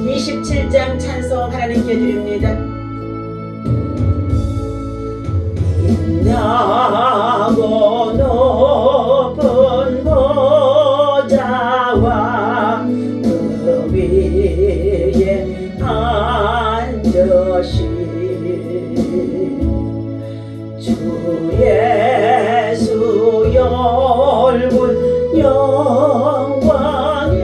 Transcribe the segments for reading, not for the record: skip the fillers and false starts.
27장 찬송 하나님께 드립니다. 빛나고 높은 보좌와 그 위에 앉으신 주 예수 얼굴 영광의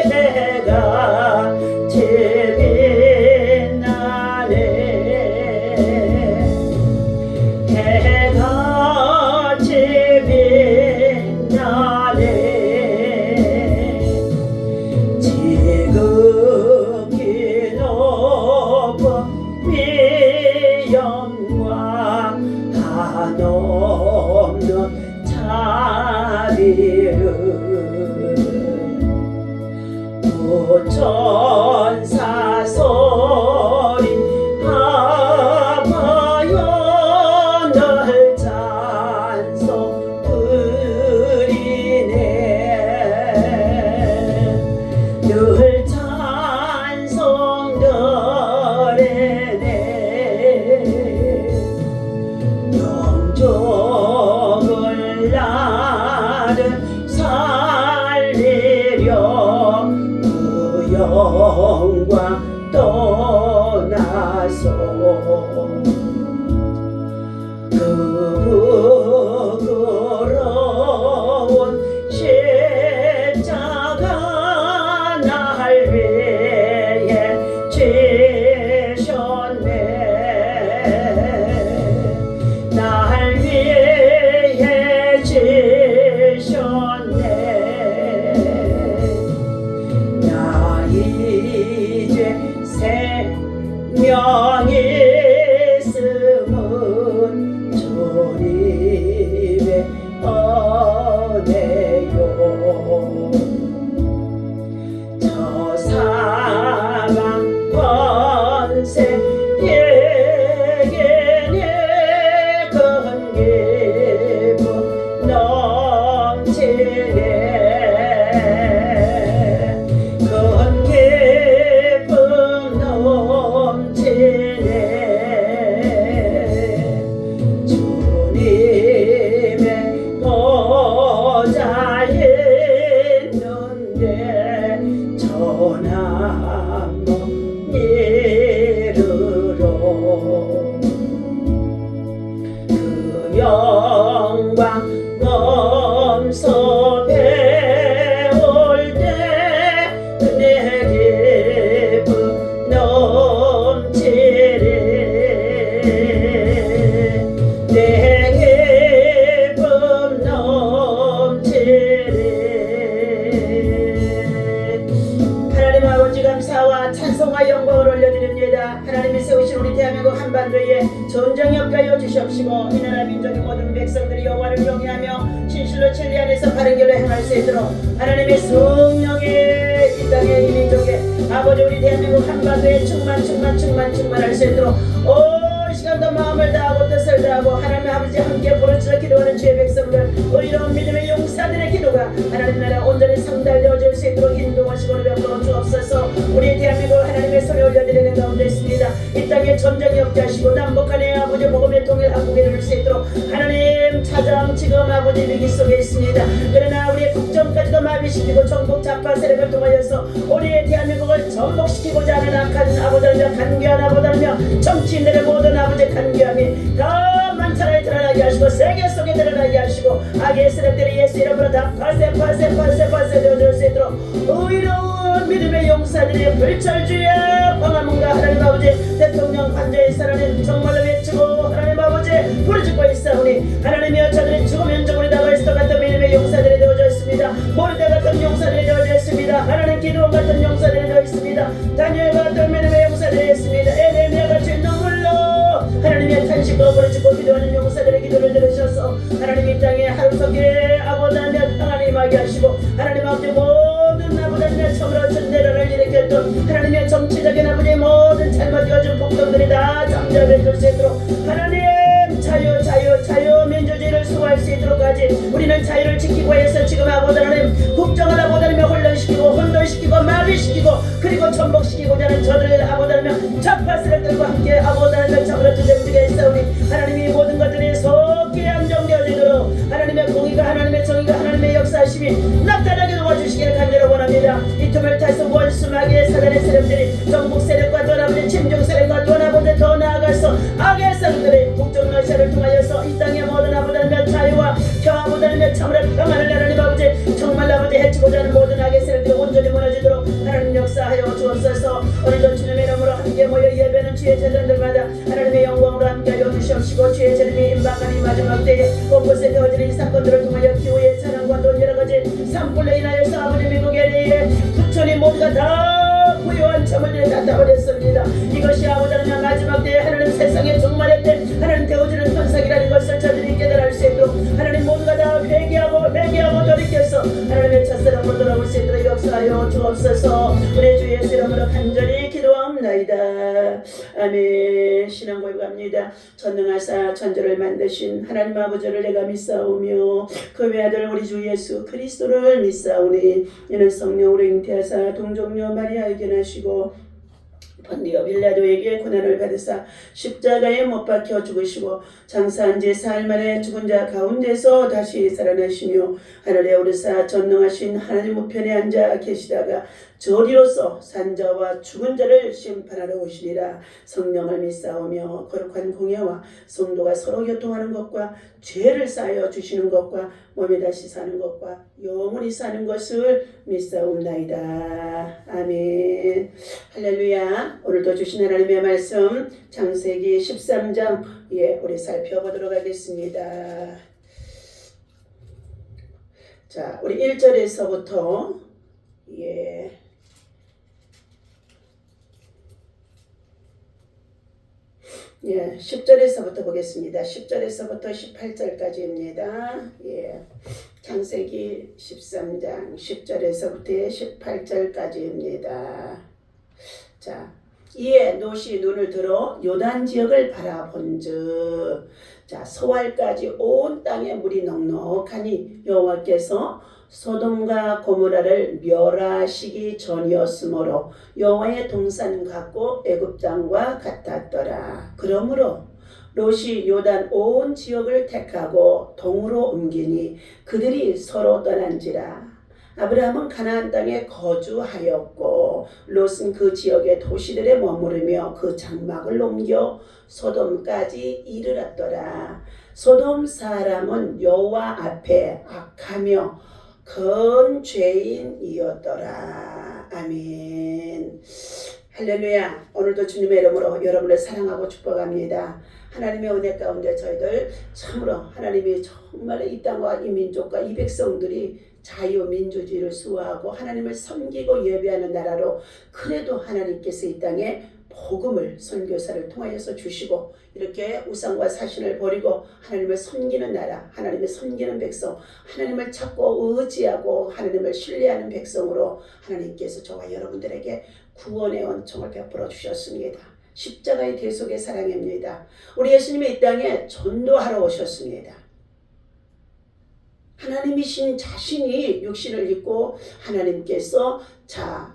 해가 빛나네. 해가 빛나네. 지극히 높은 위엄과 한없는 자비를 천사 소리 아파요 널 찬송 드리네. 늘 찬송 드리네. 영적을 나를 살리려 그 영광 떠나서 그 부끄러운 십자가 날 위해 지셨네. 날 위해 지셨네. 나 이제 생명이 있음은 주님의 은혜요. 저 사방 권세 얘기네 큰 기쁨 넘치네. 큰 기쁨 넘치네. 주님의 보좌에 있는데 전함 이르러 그 영광 넘소 배울 때 내 기쁨 넘치리. 내 기쁨 넘치리. 하나님 아버지 감사와 찬송과 영광을 올려드립니다. 하나님이 세우신 우리 대한민국 한반도에 전쟁이 없게 주시옵시고 이 나라 민족의 모든 백성들이 여호와를 경외하며 진실로 진리 안에서 바른 길로 행할 수 있도록 하나님의 성령이 이 땅에 이 민족에 아버지 우리 대한민국 한반도에 충만할 수 있도록 이 시간도 마음을 다하고 뜻을 다하고 하나님 아버지 함께 부르짖어 기도하는 주의 백성들 의로운 믿음의 용사들의 기도가 하나님 나라 온전히 상달되어질 수 있도록 인도하시고 베풀어 주옵소서. 우리 대한민국 하나님의 손에 올려드리는 가운데 있습니다. 이 땅에 전쟁이 없게 하시고 남북한의 아버지 복음의 통일 한국에 이룰 수 있도록 하나님 차장 지금 아버지 위기 속에 있습니다. 그러나 우리의 국정까지도 마비시키고 전국 좌파 세력을 통하여서 우리의 대한민국을 전복시키고자 하는 악한 아버지며 간교한 아버지며 정치인들의 모든 아버지 간교함이 더 만천하에 드러나게 하시고 세계 속에 드러나게 하시고 악의 세력들이 예수 이름으로 다 파쇄 되어줄 수 있도록 의로운 믿음의 용사들이 불철주의 광화문과 하나님 아버지 대통령 관저에 있사오니 정말로 외치고 하나님 아버지 부르짖고 있사오니 하나님이여 저들이 죽으면 우리 다발스도 같은 믿음의 용사들이 되어져 있습니다. 모르데 같은 용사들이 되어져 있습니다. 하나님 기도원 같은 용사들이 되어 있습니다. 다니엘 같은 믿음의 용사들이 있습니다. 에레미야 같이 눈물로 하나님의 탄식과 부르짖고 기도하는 용사들의 기도를 들으셔서 하나님 이 땅에 하루속에 아버지 평안을 임하게 하시고 하나님 아버지 모든 아버지 처음으로 전대를 일으켰던 하나님의 정치적인 아버지의 모든 잘못되어진 폭동들이 다 잠잠해질 수 있도록 하나님 자유 민주주의를 수호할 수 있도록 하지. 우리는 자유를 지키고 해서 지금 아버지 하나님 국정을 아버지 하나님 혼돈시키고 그리고 마비시키고 그리고 전복시키고자 하는 저들을 아버지 하나님 적과 세력들과 함께 아버지 하나님 참으로 주제무지게 싸우니 하나님이 모든 것들이 속히 안정되어지도록 하나님의 공의가 하나님의 정의가 하나님의 역사하심이 나타나게 도와주시기를 간절히 원합니다. 이 틈을 타서 원수마귀의 사단의 세력들이 정복 세력과 또 아버지 침종 세력과 또 아버지 더 나아가서 악의 세력들이 북쪽 러시아를 통하여서 이 땅의 모든 아버지 하나님의 자유와 평화보다 하나님의 참으로 평안을 하나님 아버지 정말 아버지 해치고자 하는 모든 악의 세력들이 온전히 무너지도록 하나님 역사하여 주옵소서. 오늘도 주님의 이름으로 함께 모여 예배는 주의 제자들마다 하나님의 영광으로 함께하여 주시옵시고 주의 재림이 임박한 이 마지막 때에 곳곳에 되어지는 이 사건들을 통하여 기후의 찬양과 또 여러가지 산불로 인하여서 아버지 미국의 부천이 모두가 다 부유한 참을 나타버렸습니다. 이것이 아버지 하나님 마지막 때에 하나님 세상의 종말의 때 하나님 되어지는 현상이라는 것을 저들이 깨달을 수 있도록 하나님 모두가 다 회개하고 돌이켜서 하나님의 첫사랑으로 돌아올 수 있도록 역사하여 주옵소서. 우리 주 예수 이름으로 간절히 기도합나이다. 아멘. 신앙 고백합니다. 전능하사 천지를 만드신 하나님 아버지를 내가 믿사오며 그 외아들 우리 주 예수 그리스도를 믿사오니 이는 성령으로 잉태하사 동정녀 마리아에게 나시고 본디오 빌라도에게 고난을 받으사 십자가에 못 박혀 죽으시고 장사한 지 사흘 만에 죽은 자 가운데서 다시 살아나시며 하늘에 오르사 전능하신 하나님 우편에 앉아 계시다가 저리로서 산자와 죽은 자를 심판하러 오시리라. 성령을 믿사오며 거룩한 공예와 성도가 서로 교통하는 것과 죄를 쌓여 주시는 것과 몸에 다시 사는 것과 영원히 사는 것을 믿사옵나이다. 아멘. 할렐루야. 오늘도 주신 하나님의 말씀 창세기 13장 우리 살펴보도록 하겠습니다. 자, 우리 1절에서부터 10절에서부터 보겠습니다. 10절에서부터 18절까지입니다. 창세기 13장 10절에서부터 18절까지입니다. 자, 이에 롯이 눈을 들어 요단 지역을 바라본즉 서활까지 온 땅에 물이 넉넉하니 여호와께서 소돔과 고모라를 멸하시기 전이었으므로 여호와의 동산 같고 애굽 땅과 같았더라. 그러므로 롯이 요단 온 지역을 택하고 동으로 옮기니 그들이 서로 떠난지라. 아브라함은 가나안 땅에 거주하였고 롯은 그 지역의 도시들에 머무르며 그 장막을 옮겨 소돔까지 이르렀더라. 소돔 사람은 여호와 앞에 악하며 큰 죄인이었더라. 아멘. 할렐루야. 오늘도 주님의 이름으로 여러분을 사랑하고 축복합니다. 하나님의 은혜 가운데 저희들 참으로 하나님이 정말 이 땅과 이 민족과 이 백성들이 자유민주주의를 수호하고 하나님을 섬기고 예배하는 나라로 그래도 하나님께서 이 땅에 복음을 선교사를 통하여서 주시고 이렇게 우상과 사신을 버리고 하나님을 섬기는 나라, 하나님을 섬기는 백성, 하나님을 찾고 의지하고 하나님을 신뢰하는 백성으로 하나님께서 저와 여러분들에게 구원의 은총을 베풀어 주셨습니다. 십자가의 대속의 사랑입니다. 우리 예수님이 이 땅에 전도하러 오셨습니다. 하나님이신 자신이 육신을 입고 하나님께서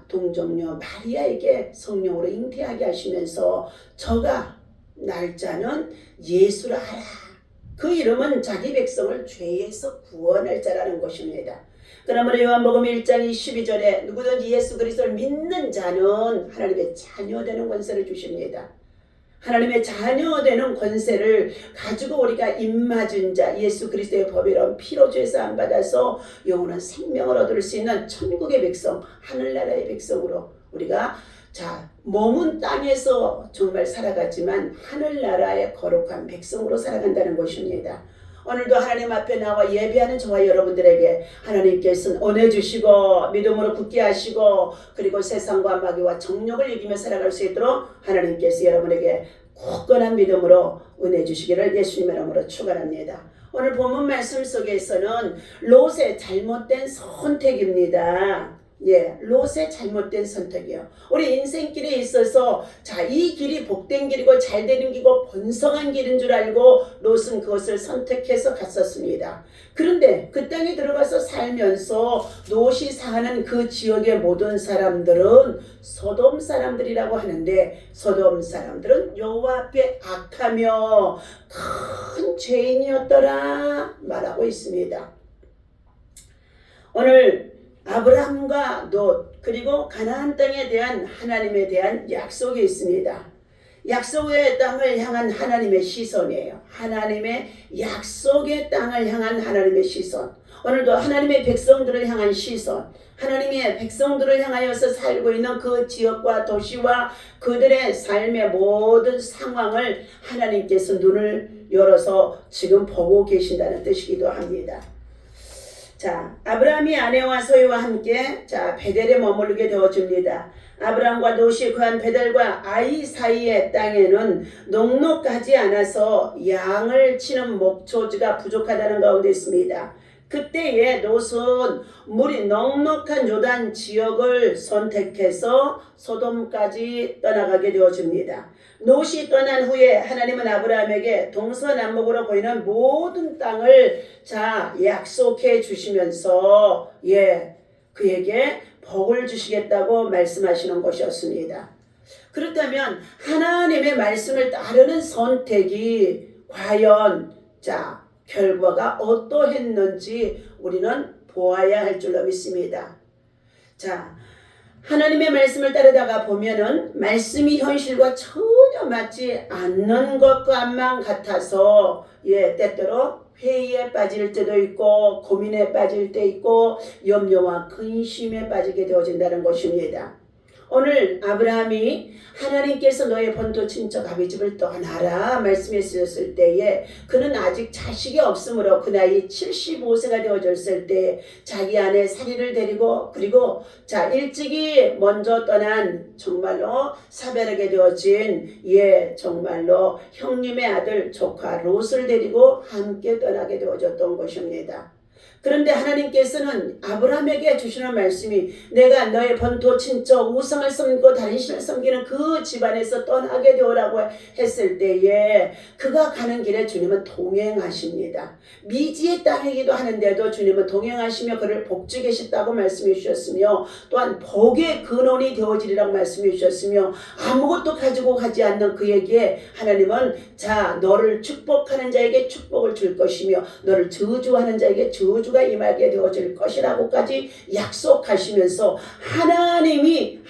동정녀 마리아에게 성령으로 잉태하게 하시면서 저가 날짜는 예수라 하라. 그 이름은 자기 백성을 죄에서 구원할 자라는 것입니다. 그러므로 요한복음 1장 22절에 누구든지 예수 그리스도를 믿는 자는 하나님의 자녀 되는 권세를 주십니다. 하나님의 자녀 되는 권세를 가지고 우리가 입맞은 자 예수 그리스도의 법이로운 피로 죄사함 받아서 영원한 생명을 얻을 수 있는 천국의 백성, 하늘나라의 백성으로 우리가 몸은 땅에서 정말 살아갔지만 하늘나라의 거룩한 백성으로 살아간다는 것입니다. 오늘도 하나님 앞에 나와 예배하는 저와 여러분들에게 하나님께서는 은혜 주시고 믿음으로 굳게 하시고 그리고 세상과 마귀와 정욕을 이기며 살아갈 수 있도록 하나님께서 여러분에게 굳건한 믿음으로 은혜 주시기를 예수님의 이름으로 축원합니다. 오늘 본문 말씀 속에서는 롯의 잘못된 선택입니다. 롯의 잘못된 선택이에요. 우리 인생길에 있어서 이 길이 복된 길이고 잘 되는 길이고 번성한 길인 줄 알고 롯은 그것을 선택해서 갔었습니다. 그런데 그 땅에 들어가서 살면서 롯이 사는 그 지역의 모든 사람들은 소돔 사람들이라고 하는데, 소돔 사람들은 여호와 앞에 악하며 큰 죄인이었더라 말하고 있습니다. 오늘 아브라함과 롯, 그리고 가나안 땅에 대한 하나님에 대한 약속이 있습니다. 약속의 땅을 향한 하나님의 시선이에요. 하나님의 약속의 땅을 향한 하나님의 시선. 오늘도 하나님의 백성들을 향한 시선, 하나님의 백성들을 향하여서 살고 있는 그 지역과 도시와 그들의 삶의 모든 상황을 하나님께서 눈을 열어서 지금 보고 계신다는 뜻이기도 합니다. 아브라함이 아내와 소유와 함께 베델에 머무르게 되어줍니다. 아브라함과 롯이 거한 베델과 아이 사이의 땅에는 녹록하지 않아서 양을 치는 목초지가 부족하다는 가운데 있습니다. 그때에 롯은 물이 넉넉한 요단 지역을 선택해서 소돔까지 떠나가게 되어줍니다. 롯이 떠난 후에 하나님은 아브라함에게 동서남북으로 보이는 모든 땅을 약속해 주시면서 그에게 복을 주시겠다고 말씀하시는 것이었습니다. 그렇다면 하나님의 말씀을 따르는 선택이 과연 결과가 어떠했는지 우리는 보아야 할 줄로 믿습니다. 하나님의 말씀을 따르다가 보면은 말씀이 현실과 전혀 맞지 않는 것과만 같아서 때때로 회의에 빠질 때도 있고 고민에 빠질 때 있고 염려와 근심에 빠지게 되어진다는 것입니다. 오늘 아브라함이 하나님께서 너의 본토 친척 아비집을 떠나라 말씀해 주셨을 때에 그는 아직 자식이 없으므로 그 나이 75세가 되어졌을 때 자기 아내 사리를 데리고 그리고 일찍이 먼저 떠난 정말로 사별하게 되어진 정말로 형님의 아들 조카 롯을 데리고 함께 떠나게 되어졌던 것입니다. 그런데 하나님께서는 아브라함에게 주시는 말씀이 내가 너의 본토 친척 우상을 섬기고 다른 신을 섬기는 그 집안에서 떠나게 되오라고 했을 때에 그가 가는 길에 주님은 동행하십니다. 미지의 땅이기도 하는데도 주님은 동행하시며 그를 복주 계셨다고 말씀해 주셨으며 또한 복의 근원이 되어지리라고 말씀해 주셨으며 아무것도 가지고 가지 않는 그에게 하나님은 너를 축복하는 자에게 축복을 줄 것이며 너를 저주하는 자에게 저주가 임하게 되어질 것이라고까지 약속하시면서 하나님이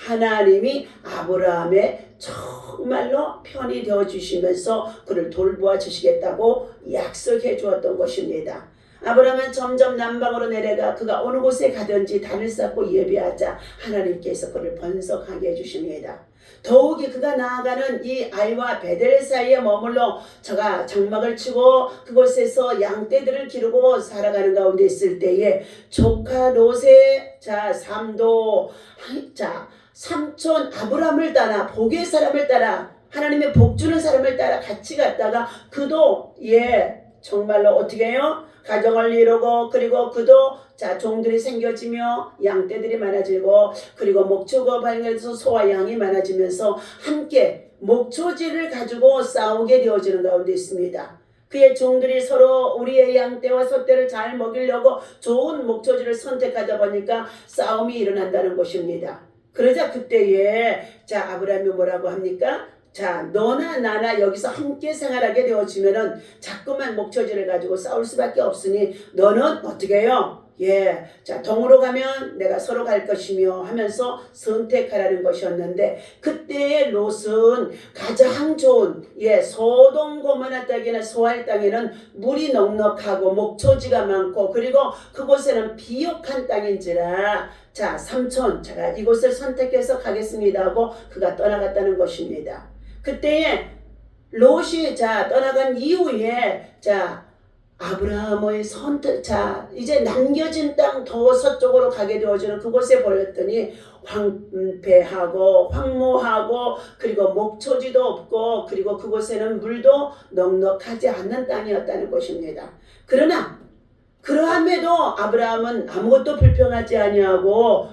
아브라함의 정말로 편이 되어주시면서 그를 돌보아 주시겠다고 약속해 주었던 것입니다. 아브라함은 점점 남방으로 내려가 그가 어느 곳에 가든지 단을 쌓고 예배하자 하나님께서 그를 번성하게 해주십니다. 더욱이 그가 나아가는 이 아이와 베델 사이에 머물러 장막을 치고 그곳에서 양떼들을 기르고 살아가는 가운데 있을 때에 조카 롯의 삶도 삼촌 아브라함을 따라 복의 사람을 따라 하나님의 복 주는 사람을 따라 같이 갔다가 그도 정말로 어떻게 해요? 가정을 이루고 그리고 그도 종들이 생겨지며 양떼들이 많아지고 그리고 목초가 발견해서 소와 양이 많아지면서 함께 목초지를 가지고 싸우게 되어지는 가운데 있습니다. 그의 종들이 서로 우리의 양떼와 소떼를 잘 먹이려고 좋은 목초지를 선택하다 보니까 싸움이 일어난다는 것입니다. 그러자 그때에 아브라함이 뭐라고 합니까? 너나 나나 여기서 함께 생활하게 되어지면은 자꾸만 목초지를 가지고 싸울 수밖에 없으니 너는 어떻게 해요? 동으로 가면 내가 서로 갈 것이며 하면서 선택하라는 것이었는데 그때의 롯은 가장 좋은 소돔 고모라 땅이나 소알 땅에는 물이 넉넉하고 목초지가 많고 그리고 그곳에는 비옥한 땅인지라 삼촌 제가 이곳을 선택해서 가겠습니다 하고 그가 떠나갔다는 것입니다. 그때에 롯이 떠나간 이후에 아브라함의 선택 이제 남겨진 땅 더 서쪽으로 가게 되어지는 그곳에 보였더니 황폐하고 황무하고 그리고 목초지도 없고 그리고 그곳에는 물도 넉넉하지 않는 땅이었다는 것입니다. 그러나 그러함에도 아브라함은 아무것도 불평하지 아니하고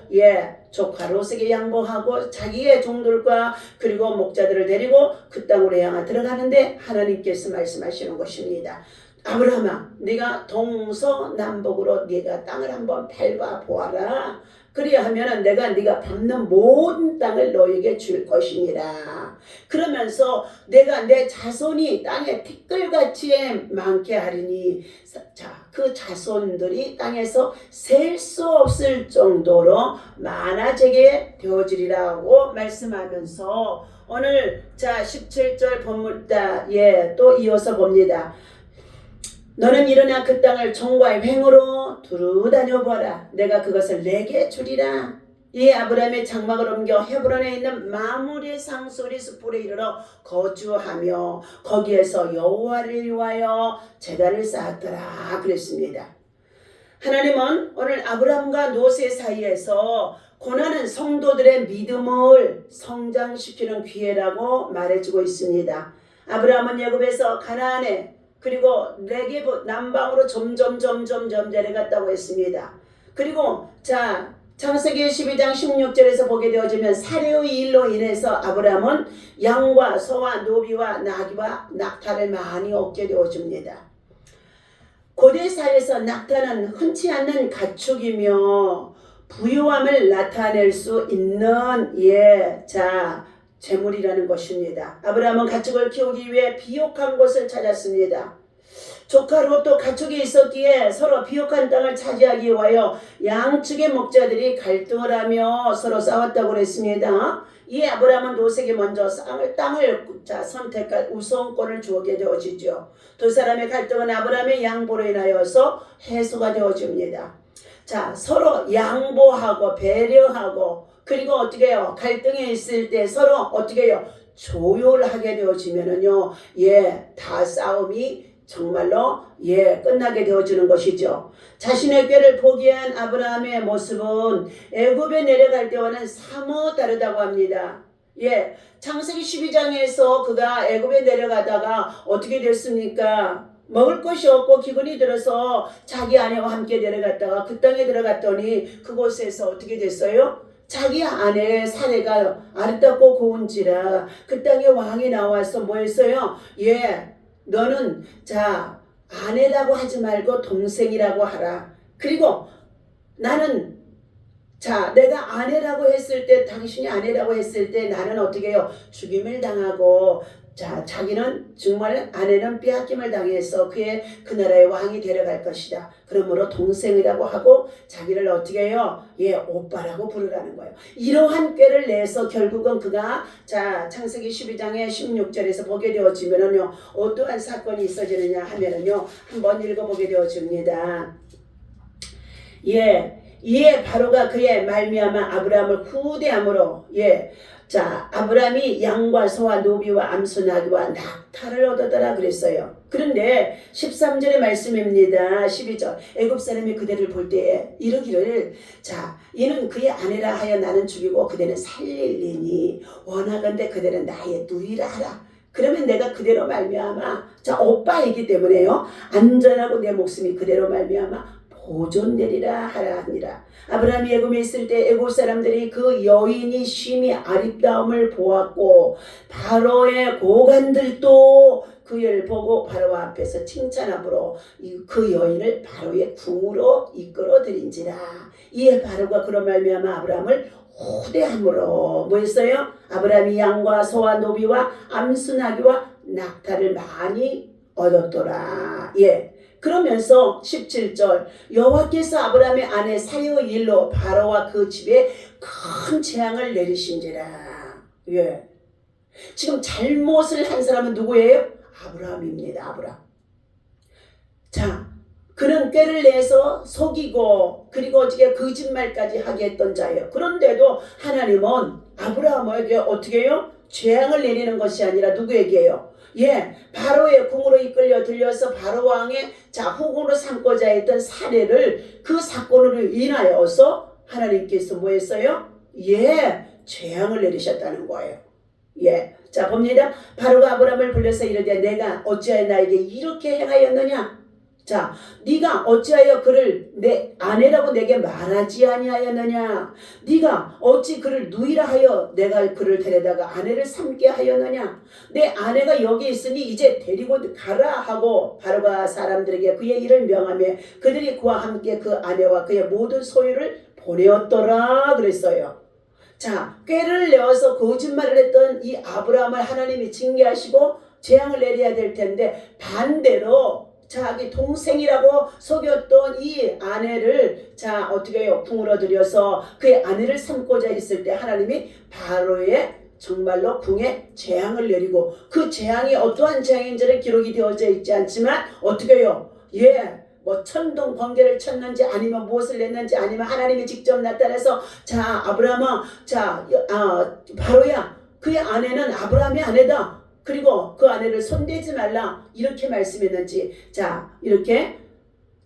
조카 롯에게 양보하고 자기의 종들과 그리고 목자들을 데리고 그 땅으로 향해 들어가는데 하나님께서 말씀하시는 것입니다. 아브라함아, 네가 동서남북으로 네가 땅을 한번 밟아 보아라. 그리하면 내가 네가 밟는 모든 땅을 너에게 줄 것이니라. 그러면서 내가 내 자손이 땅에 티끌같이 많게 하리니 그 자손들이 땅에서 셀 수 없을 정도로 많아지게 되어지리라고 말씀하면서 오늘 17절 본문 또 이어서 봅니다. 너는 일어나 그 땅을 정과의 횡으로 두루 다녀보라. 내가 그것을 내게 주리라. 아브라함의 장막을 옮겨 헤브론에 있는 마므레 상수리 숲으로 이르러 거주하며 거기에서 여호와를 위하여 제단을 쌓았더라 그랬습니다. 하나님은 오늘 아브라함과 롯의 사이에서 고난은 성도들의 믿음을 성장시키는 기회라고 말해주고 있습니다. 아브라함은 애굽에서 가나안에 그리고 네게브 남방으로 점점 내려갔다고 했습니다. 그리고 창세기 12장 16절에서 보게 되어지면 사례의 일로 인해서 아브라함은 양과 소와 노비와 나귀와 낙타를 많이 얻게 되어집니다. 고대사에서 낙타는 흔치 않는 가축이며 부유함을 나타낼 수 있는 재물이라는 것입니다. 아브라함은 가축을 키우기 위해 비옥한 곳을 찾았습니다. 조카 롯도 가축이 있었기에 서로 비옥한 땅을 차지하기 위하여 양측의 목자들이 갈등을 하며 서로 싸웠다고 그랬습니다. 이에 아브라함은 롯에게 먼저 땅을 선택할 우선권을 주게 되어지죠. 두 사람의 갈등은 아브라함의 양보로 인하여서 해소가 되어집니다. 서로 양보하고 배려하고 그리고 어떻게 해요? 갈등이 있을 때 서로 어떻게 해요? 조율하게 되어지면은요, 다 싸움이 정말로 끝나게 되어지는 것이죠. 자신의 꾀를 포기한 아브라함의 모습은 애굽에 내려갈 때와는 사뭇 다르다고 합니다. 창세기 12장에서 그가 애굽에 내려가다가 어떻게 됐습니까? 먹을 것이 없고 기근이 들어서 자기 아내와 함께 내려갔다가 그 땅에 들어갔더니 그곳에서 어떻게 됐어요? 자기 아내의 사례가 아름답고 고운지라 그 땅에 왕이 나와서 뭐 했어요? 너는 아내라고 하지 말고 동생이라고 하라. 그리고 나는 내가 아내라고 했을 때 당신이 아내라고 했을 때 나는 어떻게 해요? 죽임을 당하고 자기는 정말 아내는 빼앗김을 당해서 그 나라의 왕이 데려갈 것이다. 그러므로 동생이라고 하고 자기를 어떻게 해요? 오빠라고 부르라는 거예요. 이러한 꾀를 내서 결국은 그가 창세기 12장의 16절에서 보게 되어지면은요, 어떠한 사건이 있어지느냐 하면은요, 한번 읽어보게 되어집니다. 이에 바로가 그의 말미암아 아브라함을 후대함으로 아브라함이 양과 소와 노비와 암소 나귀와 낙타를 얻었더라 그랬어요. 그런데 13절의 말씀입니다. 12절 애굽 사람이 그대를 볼 때에 이르기를 이는 그의 아내라 하여 나는 죽이고 그대는 살릴리니 원하건대 그대는 나의 누이라 하라. 그러면 내가 그대로 말미암아 오빠이기 때문에요, 안전하고 내 목숨이 그대로 말미암아 보존되리라 하라 하니라. 아브라함이 애굽에 있을 때 애굽 사람들이 그 여인이 심히 아름다움을 보았고 바로의 고관들도 그를 보고 바로 앞에서 칭찬함으로 그 여인을 바로의 궁으로 이끌어들인지라. 이에 바로가 그런 말미암아 아브라함을 후대함으로 뭐 했어요? 아브라함이 양과 소와 노비와 암수 나귀와 낙타를 많이 얻었더라. 그러면서 17절 여호와께서 아브라함의 아내 사레의 일로 바로와 그 집에 큰 재앙을 내리신지라. 지금 잘못을 한 사람은 누구예요? 아브라함입니다. 아브라함. 그는 꾀를 내서 속이고 그리고 어떻게 거짓말까지 하게 했던 자예요. 그런데도 하나님은 아브라함에게 어떻게 해요? 재앙을 내리는 것이 아니라 누구에게요? 바로의 궁으로 이끌려 들려서 바로 왕의 후궁으로 삼고자 했던 사례를 그 사건으로 인하여서 하나님께서 뭐 했어요? 재앙을 내리셨다는 거예요. 봅니다. 바로가 아브라함을 불러서 이르되 내가 어찌하여 나에게 이렇게 행하였느냐? 자, 네가 어찌하여 그를 내 아내라고 내게 말하지 아니하였느냐? 네가 어찌 그를 누이라 하여 내가 그를 데려다가 아내를 삼게 하였느냐? 내 아내가 여기 있으니 이제 데리고 가라 하고 바로가 사람들에게 그의 일을 명하며 그들이 그와 함께 그 아내와 그의 모든 소유를 보내었더라 그랬어요. 자, 꾀를 내어서 거짓말을 했던 이 아브라함을 하나님이 징계하시고 재앙을 내려야 될 텐데 반대로 자기 동생이라고 속였던 이 아내를 자 어떻게 해요? 궁으로 들여서 그의 아내를 삼고자 했을 때 하나님이 바로의 정말로 궁에 재앙을 내리고 그 재앙이 어떠한 재앙인지는 기록이 되어져 있지 않지만 어떻게 해요? 뭐 천둥 번개를 쳤는지 아니면 무엇을 냈는지 아니면 하나님이 직접 나타나서 자 아브라함아 바로야 그의 아내는 아브라함의 아내다. 그리고 그 아내를 손대지 말라 이렇게 말씀했는지 자 이렇게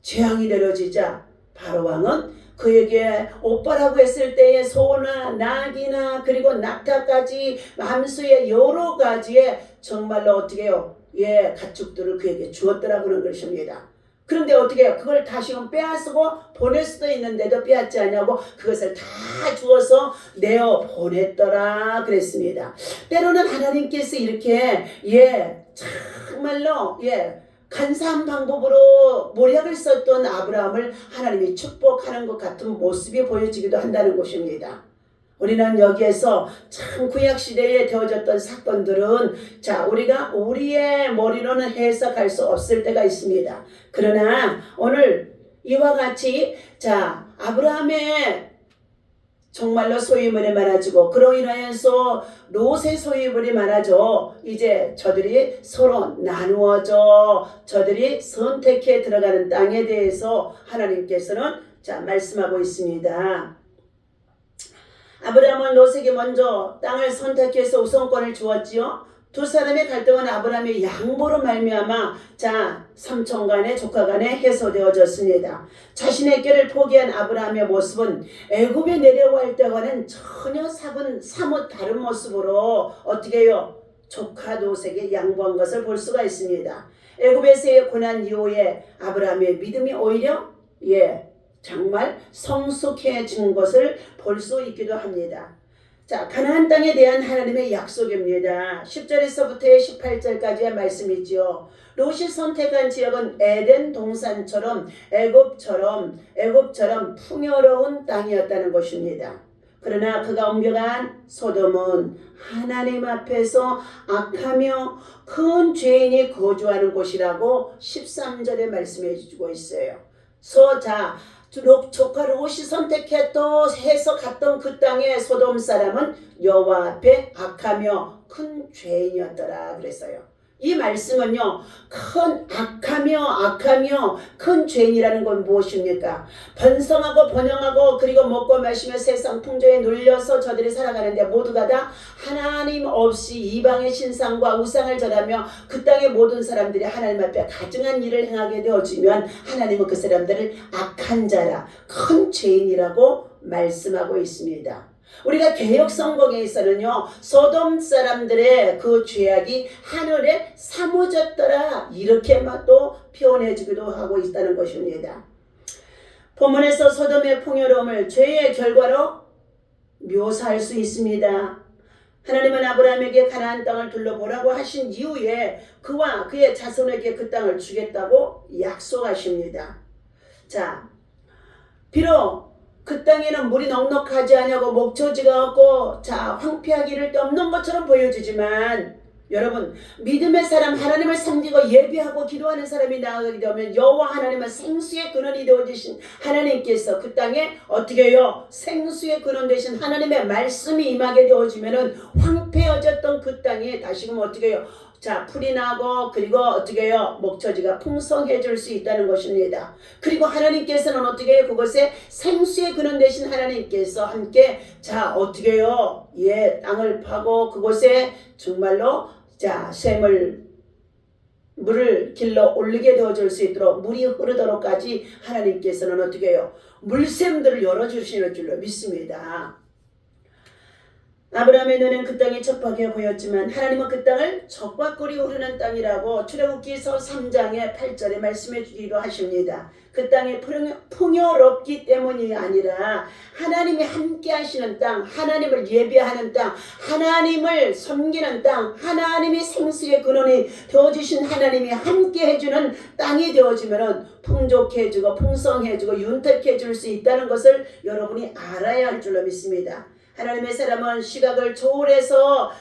재앙이 내려지자 바로 왕은 그에게 오빠라고 했을 때의 소나 낙이나 그리고 낙타까지 함수의 여러 가지의 정말로 어떻게 해요? 가축들을 그에게 주었더라 그런 것입니다. 그런데 어떻게 해요? 그걸 다시금 빼앗고 보낼 수도 있는데도 빼앗지 않냐고 그것을 다 주어서 내어 보냈더라 그랬습니다. 때로는 하나님께서 이렇게 정말로 간사한 방법으로 모략을 썼던 아브라함을 하나님이 축복하는 것 같은 모습이 보여지기도 한다는 것입니다. 우리는 여기에서 참 구약시대에 되어졌던 사건들은 자 우리가 우리의 머리로는 해석할 수 없을 때가 있습니다. 그러나 오늘 이와 같이 자 아브라함의 정말로 소유물이 많아지고 그로 인하여서 롯의 소유물이 많아져 이제 저들이 서로 나누어져 저들이 선택해 들어가는 땅에 대해서 하나님께서는 자 말씀하고 있습니다. 아브라함은 롯에게 먼저 땅을 선택해서 우선권을 주었지요. 두 사람의 갈등은 아브라함의 양보로 말미암아 자 삼촌 간에 조카 간에 해소되어졌습니다. 자신의 꾀를 포기한 아브라함의 모습은 애굽에 내려갈 때와는 전혀 사뭇 다른 모습으로 어떻게 해요? 조카 롯에게 양보한 것을 볼 수가 있습니다. 애굽에서의 고난 이후에 아브라함의 믿음이 오히려 정말 성숙해진 것을 볼 수 있기도 합니다. 자, 가나안 땅에 대한 하나님의 약속입니다. 10절에서부터 18절까지의 말씀이지요. 롯이 선택한 지역은 에덴 동산처럼 애굽처럼 풍요로운 땅이었다는 것입니다. 그러나 그가 옮겨간 소돔은 하나님 앞에서 악하며 큰 죄인이 거주하는 곳이라고 13절에 말씀해 주고 있어요. 조카 롯이 선택해서 갔던 그 땅의 소돔 사람은 여호와 앞에 악하며 큰 죄인이었더라 그랬어요. 이 말씀은요 악하며 큰 죄인이라는 건 무엇입니까? 번성하고 번영하고 그리고 먹고 마시며 세상 풍조에 눌려서 저들이 살아가는데 모두가 다 하나님 없이 이방의 신상과 우상을 절하며 그 땅의 모든 사람들이 하나님 앞에 가증한 일을 행하게 되어지면 하나님은 그 사람들을 악한 자라 큰 죄인이라고 말씀하고 있습니다. 우리가 개혁 성경에서는요 소돔 사람들의 그 죄악이 하늘에 사무졌더라 이렇게만 또 표현해 주기도 하고 있다는 것입니다. 본문에서 소돔의 풍요로움을 죄의 결과로 묘사할 수 있습니다. 하나님은 아브라함에게 가나안 땅을 둘러보라고 하신 이후에 그와 그의 자손에게 그 땅을 주겠다고 약속하십니다. 자, 비록 그 땅에는 물이 넉넉하지 않냐고 목초지가 없고 황폐하기를 없는 것처럼 보여지지만 여러분 믿음의 사람 하나님을 섬기고 예배하고 기도하는 사람이 나아가게 되면 여호와 하나님은 생수의 근원이 되어주신 하나님께서 그 땅에 어떻게 해요? 생수의 근원 되신 하나님의 말씀이 임하게 되어지면은 황폐해졌던 그 땅에 다시금 어떻게 해요? 풀이 나고 그리고 어떻게 해요? 목처지가 풍성해질 수 있다는 것입니다. 그리고 하나님께서는 어떻게 해요? 그것에 생수의 근원 되신 하나님께서 함께 어떻게 해요? 땅을 파고 그곳에 정말로 물을 길러 올리게 되어줄 수 있도록 물이 흐르도록까지 하나님께서는 어떻게 해요? 물샘들을 열어주시는 줄로 믿습니다. 아브라함의 눈엔 그 땅이 척박해 보였지만 하나님은 그 땅을 적과꿀이 흐르는 땅이라고 출애굽기서 3장의 8절에 말씀해 주기도 하십니다. 그 땅이 풍요롭기 때문이 아니라 하나님이 함께 하시는 땅, 하나님을 예배하는 땅, 하나님을 섬기는 땅, 하나님이 생수의 근원이 되어주신 하나님이 함께 해주는 땅이 되어지면 풍족해지고 풍성해지고 윤택해질 수 있다는 것을 여러분이 알아야 할 줄로 믿습니다. 하나님의 사람은 시각을 초월해서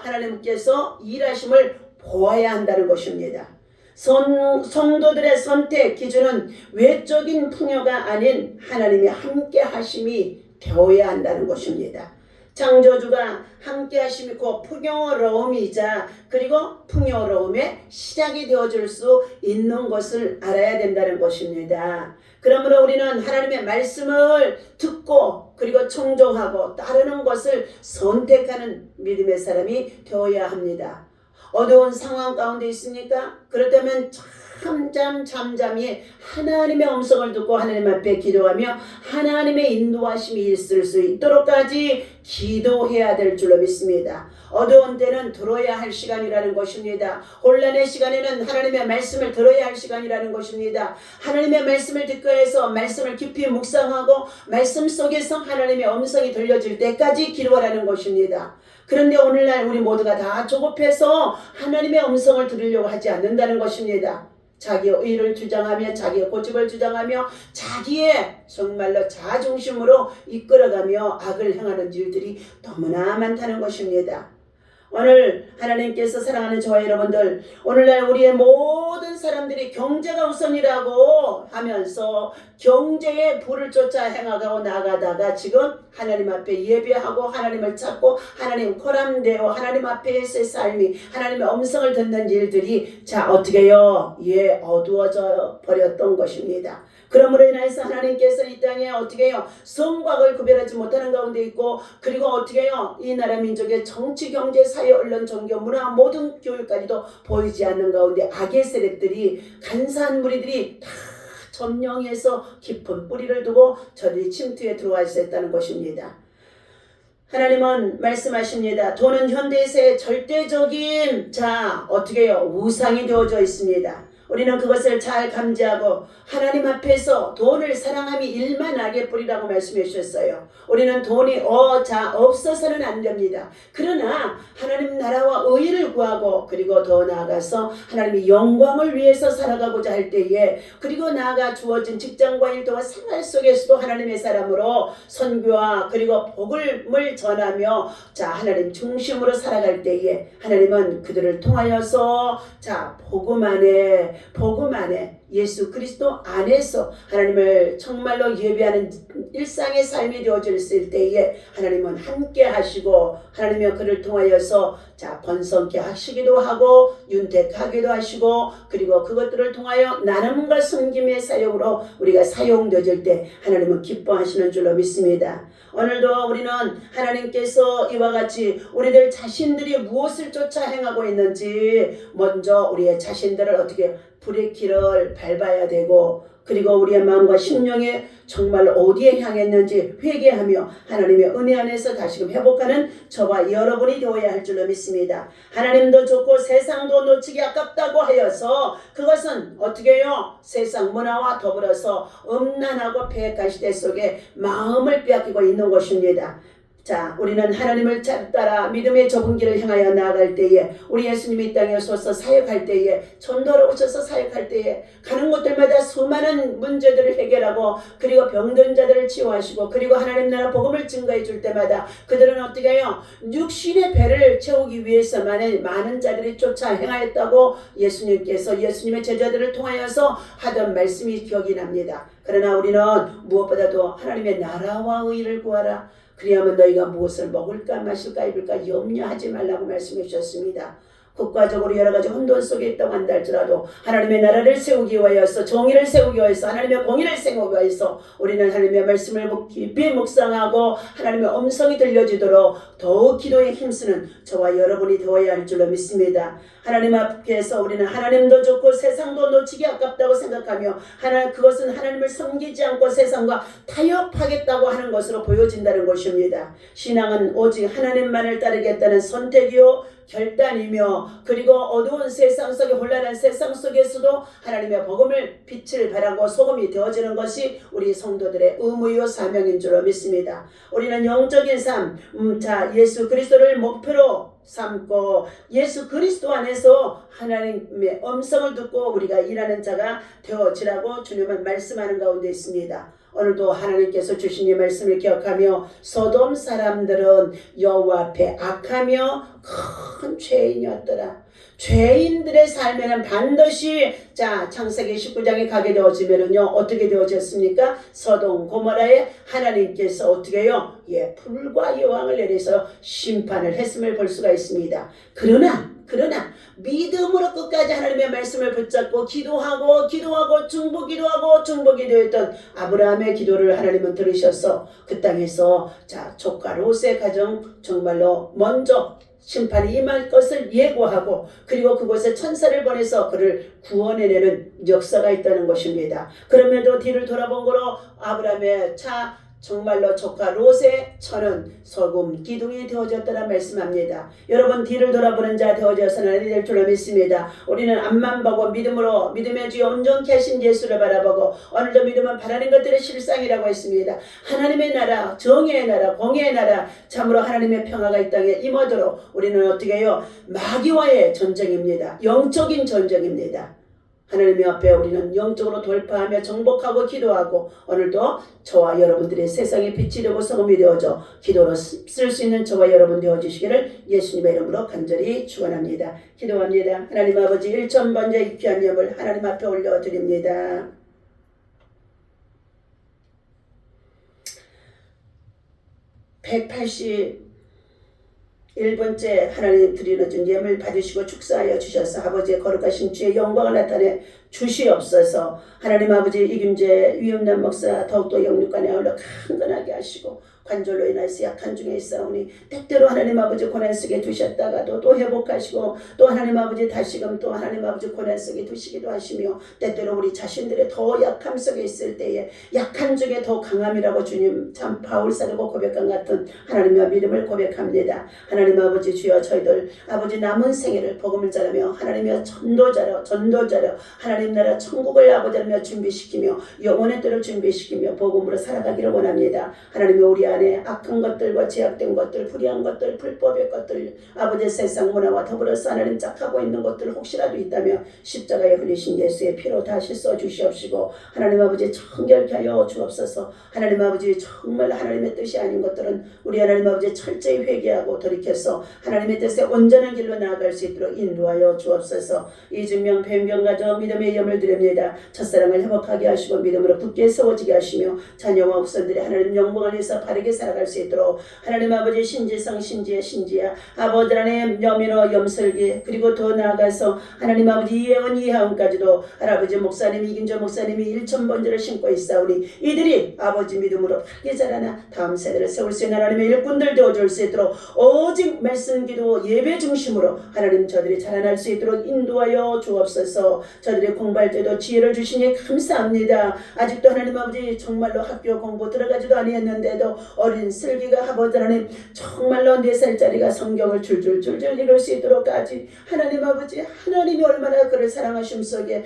하나님께서 일하심을 보아야 한다는 것입니다. 성도들의 선택 기준은 외적인 풍요가 아닌 하나님의 함께 하심이 되어야 한다는 것입니다. 창조주가 함께 하심이 곧 풍요로움이자 그리고 풍요로움의 시작이 되어줄 수 있는 것을 알아야 된다는 것입니다. 그러므로 우리는 하나님의 말씀을 듣고 그리고 청종하고 따르는 것을 선택하는 믿음의 사람이 되어야 합니다. 어두운 상황 가운데 있습니까? 그렇다면 잠잠히 하나님의 음성을 듣고 하나님 앞에 기도하며 하나님의 인도하심이 있을 수 있도록까지 기도해야 될 줄로 믿습니다. 어두운 때는 들어야 할 시간이라는 것입니다. 혼란의 시간에는 하나님의 말씀을 들어야 할 시간이라는 것입니다. 하나님의 말씀을 듣고 해서 말씀을 깊이 묵상하고 말씀 속에서 하나님의 음성이 들려질 때까지 기도하라는 것입니다. 그런데 오늘날 우리 모두가 다 조급해서 하나님의 음성을 들으려고 하지 않는다는 것입니다. 자기의 의를 주장하며 자기의 고집을 주장하며 자기의 정말로 자중심으로 이끌어가며 악을 행하는 일들이 너무나 많다는 것입니다. 오늘 하나님께서 사랑하는 저와 여러분들, 오늘날 우리의 모든 사람들이 경제가 우선이라고 하면서 경제의 부를 쫓아 행하고 나가다가 지금 하나님 앞에 예배하고 하나님을 찾고 하나님 코람되어 하나님 앞에서의 삶이 하나님의 음성을 듣는 일들이 어떻게 해요? 어두워져 버렸던 것입니다. 그러므로 인해서 하나님께서 이 땅에 어떻게 해요? 성과 악을 구별하지 못하는 가운데 있고 그리고 어떻게 해요? 이 나라 민족의 정치, 경제, 사회, 언론, 종교, 문화 모든 교육까지도 보이지 않는 가운데 악의 세력들이 간사한 무리들이 다 점령해서 깊은 뿌리를 두고 저들이 침투에 들어와 있었다는 것입니다. 하나님은 말씀하십니다. 돈은 현대에서의 절대적인 어떻게 해요? 우상이 되어져 있습니다. 우리는 그것을 잘 감지하고 하나님 앞에서 돈을 사랑함이 일만하게 뿌리라고 말씀해 주셨어요. 우리는 돈이 없어서는 안 됩니다. 그러나 하나님 나라와 의를 구하고 그리고 더 나아가서 하나님의 영광을 위해서 살아가고자 할 때에 그리고 나아가 주어진 직장과 일터와 생활 속에서도 하나님의 사람으로 선교와 그리고 복음을 전하며 하나님 중심으로 살아갈 때에 하나님은 그들을 통하여서 복음 안에 예수 그리스도 안에서 하나님을 정말로 예배하는 일상의 삶이 되어질 때에 하나님은 함께 하시고 하나님이 그를 통하여서 번성케 하시기도 하고 윤택하기도 하시고 그리고 그것들을 통하여 나눔과 섬김의 사역으로 우리가 사용되어질 때 하나님은 기뻐하시는 줄로 믿습니다. 오늘도 우리는 하나님께서 이와 같이 우리들 자신들이 무엇을 쫓아 행하고 있는지 먼저 우리의 자신들을 어떻게 브레이크를 밟아야 되고 그리고 우리의 마음과 심령에 정말 어디에 향했는지 회개하며 하나님의 은혜 안에서 다시금 회복하는 저와 여러분이 되어야 할 줄로 믿습니다. 하나님도 좋고 세상도 놓치기 아깝다고 하여서 그것은 어떻게 해요? 세상 문화와 더불어서 음란하고 패역한 시대 속에 마음을 빼앗기고 있는 것입니다. 우리는 하나님을 따라 믿음의 좁은 길을 향하여 나아갈 때에 우리 예수님이 이 땅에 오셔서 사역할 때에 전도로 오셔서 사역할 때에 가는 곳들마다 수많은 문제들을 해결하고 그리고 병든 자들을 치유하시고 그리고 하나님 나라 복음을 증거해 줄 때마다 그들은 어떻게 해요? 육신의 배를 채우기 위해서만 많은 자들이 쫓아 행하였다고 예수님께서 예수님의 제자들을 통하여서 하던 말씀이 기억이 납니다. 그러나 우리는 무엇보다도 하나님의 나라와 의를 구하라. 그리하면 너희가 무엇을 먹을까 마실까 입을까 염려하지 말라고 말씀해 주셨습니다. 국가적으로 여러 가지 혼돈 속에 있다고 한다 할지라도 하나님의 나라를 세우기 위하여서 정의를 세우기 위하여서 하나님의 공의를 세우기 위하여서 우리는 하나님의 말씀을 깊이 묵상하고 하나님의 음성이 들려지도록 더욱 기도에 힘쓰는 저와 여러분이 되어야 할 줄로 믿습니다. 하나님 앞에서 우리는 하나님도 좋고 세상도 놓치기 아깝다고 생각하며 그것은 하나님을 섬기지 않고 세상과 타협하겠다고 하는 것으로 보여진다는 것입니다. 신앙은 오직 하나님만을 따르겠다는 선택이요 결단이며 그리고 어두운 세상 속에 혼란한 세상 속에서도 하나님의 복음을 빛을 발하고 소금이 되어지는 것이 우리 성도들의 의무요 사명인 줄로 믿습니다. 우리는 영적인 삶, 예수 그리스도를 목표로 삼고 예수 그리스도 안에서 하나님의 음성을 듣고 우리가 일하는 자가 되어지라고 주님은 말씀하는 가운데 있습니다. 오늘도 하나님께서 주신 이 말씀을 기억하며 소돔 사람들은 여호와 앞에 악하며 큰 죄인이었더라. 죄인들의 삶에는 반드시 창세기 19장에 가게 되어지면은요 어떻게 되어졌습니까? 소돔 고모라에 하나님께서 어떻게 해요? 불과 여왕을 내려서 심판을 했음을 볼 수가 있습니다. 그러나 믿음으로 끝까지 하나님의 말씀을 붙잡고 기도하고 중보기도 했던 아브라함의 기도를 하나님은 들으셔서 그 땅에서 조카 롯의 가정 정말로 먼저 심판이 임할 것을 예고하고 그리고 그곳에 천사를 보내서 그를 구원해내는 역사가 있다는 것입니다. 그럼에도 뒤를 돌아본 거로 아브라함의 정말로 조카 롯의 처는 소금 기둥이 되어졌다라 말씀합니다. 여러분 뒤를 돌아보는 자 되어져서는 아니 될 줄로 믿습니다. 우리는 앞만 보고 믿음의 주여 온전케 하신 예수를 바라보고 오늘도 믿음은 바라는 것들의 실상이라고 했습니다. 하나님의 나라, 정의의 나라, 공의의 나라, 참으로 하나님의 평화가 이 땅에 임하도록 우리는 어떻게 해요? 마귀와의 전쟁입니다. 영적인 전쟁입니다. 하나님의 앞에 우리는 영적으로 돌파하며 정복하고 기도하고 오늘도 저와 여러분들의 세상에 빛이 되고 소금이 되어져 기도로 쓸 수 있는 저와 여러분 되어주시기를 예수님의 이름으로 간절히 축원합니다. 기도합니다. 하나님 아버지 1,000번째 이 귀한 예물 하나님 앞에 올려드립니다. (181번째) 하나님 드리는 예물 받으시고 축사하여 주셔서 아버지의 거룩하신 주의 영광을 나타내 주시옵소서. 하나님 아버지 이김재 위엄남 목사 더욱더 영육간에 아울러 강건하게 하시고 관절로 인해서 약한 중에 있사오니 때때로 하나님 아버지 고난 속에 두셨다가도 또 회복하시고 또 하나님 아버지 다시금 또 하나님 아버지 고난 속에 두시기도 하시며 때때로 우리 자신들의 더 약함 속에 있을 때에 약한 중에 더 강함이라고 주님 참 바울사르고 고백한 같은 하나님의 믿음을 고백합니다. 하나님 아버지 주여 저희들 아버지 남은 생애를 복음을 전하며 하나님의 전도자로 하나님 나라 천국을 아버지 하며 준비시키며 영원의 때를 준비시키며 복음으로 살아가기를 원합니다. 하나님의 우리 안에 악한 것들과 제약된 것들, 불의한 것들, 불법의 것들, 아버지 세상 문화와 더불어서 하나님 짝하고 있는 것들 혹시라도 있다면 십자가에 흘리신 예수의 피로 다시 써주시옵시고 하나님 아버지 정결케 하여 주옵소서. 하나님 아버지 정말 하나님의 뜻이 아닌 것들은 우리 하나님 아버지 철저히 회개하고 돌이켜서 하나님의 뜻에 온전한 길로 나아갈 수 있도록 인도하여 주옵소서. 이증명 변경 가져 믿음의 염을 드립니다. 첫사랑을 회복하게 하시고 믿음으로 굳게 세워지게 하시며 자녀와 후손들이 하나님 영광을 위해서 바르게 살아갈 수 있도록 하나님 아버지 신지성 신지야 아버지 하나님 여민호 염설기 그리고 더 나아가서 하나님 아버지 이혜원 이하은까지도 할아버지 목사님 이긴조 목사님이 1,000번째를 신고 있사오니 이들이 아버지 믿음으로 크게 자라나 다음 세대를 세울 수 있는 하나님의 일꾼들 되어줄 수 있도록 오직 말씀 기도 예배 중심으로 하나님 저들이 자라날 수 있도록 인도하여 주옵소서. 저들이 공부할 때도 지혜를 주시니 감사합니다. 아직도 하나님 아버지 정말로 학교 공부 들어가지도 아니했는데도 어린 슬기가 아버지 하나님 정말로 4살짜리가 성경을 줄줄 읽을 수 있도록까지 하나님 아버지 하나님이 얼마나 그를 사랑하심 속에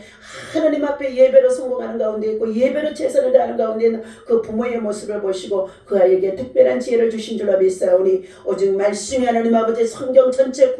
하나님 앞에 예배로 성공하는 가운데 있고 예배로 최선을 다하는 가운데 있는 그 부모의 모습을 보시고 그 아이에게 특별한 지혜를 주신 줄로 믿사오니 오직 말씀이 하나님 아버지 성경 전체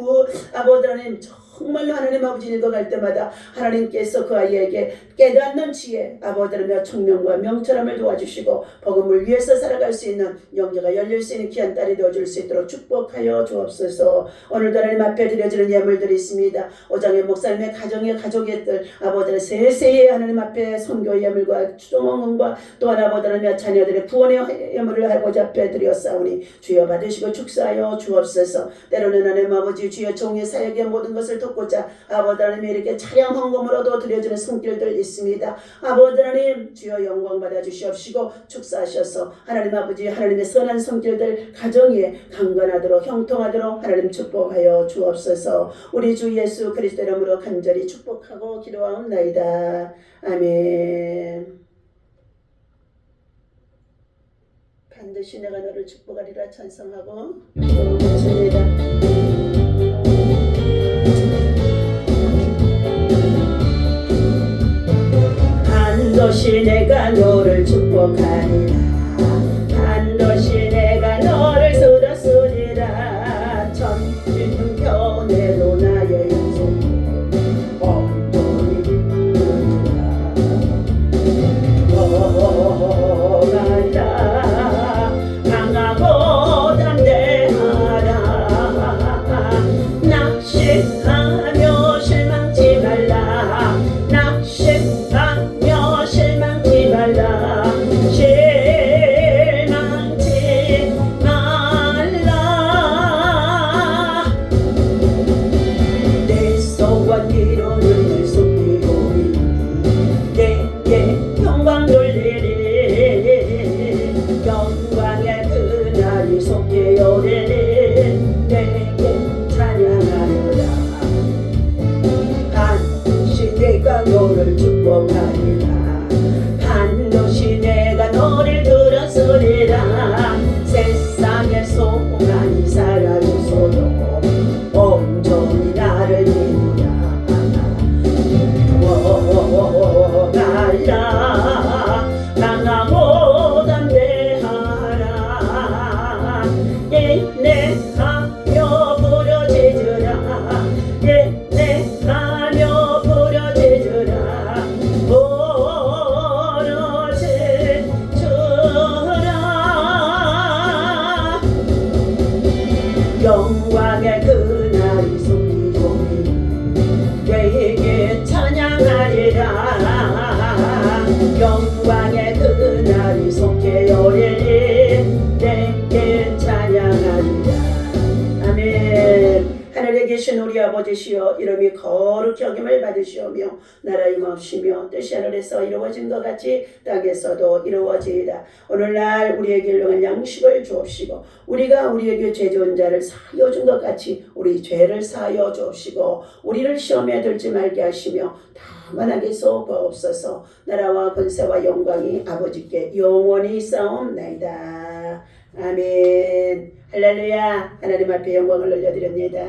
아버지 하나님 정말로 하나님 아버지 읽어갈 때마다 하나님께서 그 아이에게 깨닫는 지혜, 아버지며 청명과 명철함을 도와주시고 복음을 위해서 살아갈 수 있는 영계가 열릴 수 있는 귀한 딸이 되어줄 수 있도록 축복하여 주옵소서. 오늘도 하나님 앞에 드려지는 예물들이 있습니다. 오장의 목사님의 가정의 가족의 들 아버지의 세세히 하나님 앞에 선교 예물과 추종원과 또한 아버지며 자녀들의 구원의 예물을 아버지 앞에 드렸사오니 주여 받으시고 축사하여 주옵소서. 때로는 하나님 아버지 주여 종의 사역의 모든 것을 돕고자 아버지 하나님 이렇게 차량 헌금으로도 드려지는 손길들 있습니다. 아버지 하나님 주여 영광 받아 주시옵시고 축사하셔서 하나님 아버지 하나님의 선한 손길들 가정에 강건하도록 형통하도록 하나님 축복하여 주옵소서. 우리 주 예수 그리스도 이름으로 간절히 축복하고 기도하옵나이다. 아멘. 반드시 내가 너를 축복하리라 찬송하고 기도하겠습니다. 반드시 내가 너를 축복하리라. 반드시 내가 너를 들었으리라. 천지는 견해도 나의 약속 온전히 들으리라. 강하고 담대하라. 낙심하며 실망치 말라. 낙심하며 실망치 말라. 실망치 말라. 내 소원 이루는 내 속이오니 내게 영광 돌리리. 영광의 그날이 속히 오리니 내게 찬양하리라. 반드시 내가 너를 축복하리라. 반드시 내가 너를 들었으리라. 세상의 소망이 사라졌어도 온전히 나를 믿으라. 날라 강하고 담대하라. 인내하며 부르짖으라. 인내하며 부르짖으라. 부르짖으라. 영광의 그날이 속히 오니 내게 찬양하리라. 영광의 그날이 속히 오리니 내게 찬양하리라. 아멘. 하늘에 계신 우리 아버지시여 이름이 거룩히 여김을 받으시오며 나라 임하옵시며 뜻이 하늘에서 이루어진 것 같이 땅에서도 이루어지이다. 오늘날 우리에게 일용할 양식을 주옵시고 우리가 우리에게 죄 지은 자를 사하여 준 것 같이 우리 죄를 사하여 주옵시고 우리를 시험에 들지 말게 하시며 다만 하게 쏘옵소서. 나라와 권세와 영광이 아버지께 영원히 있사옵나이다. 아멘. 할렐루야. 하나님 앞에 영광을 올려드립니다.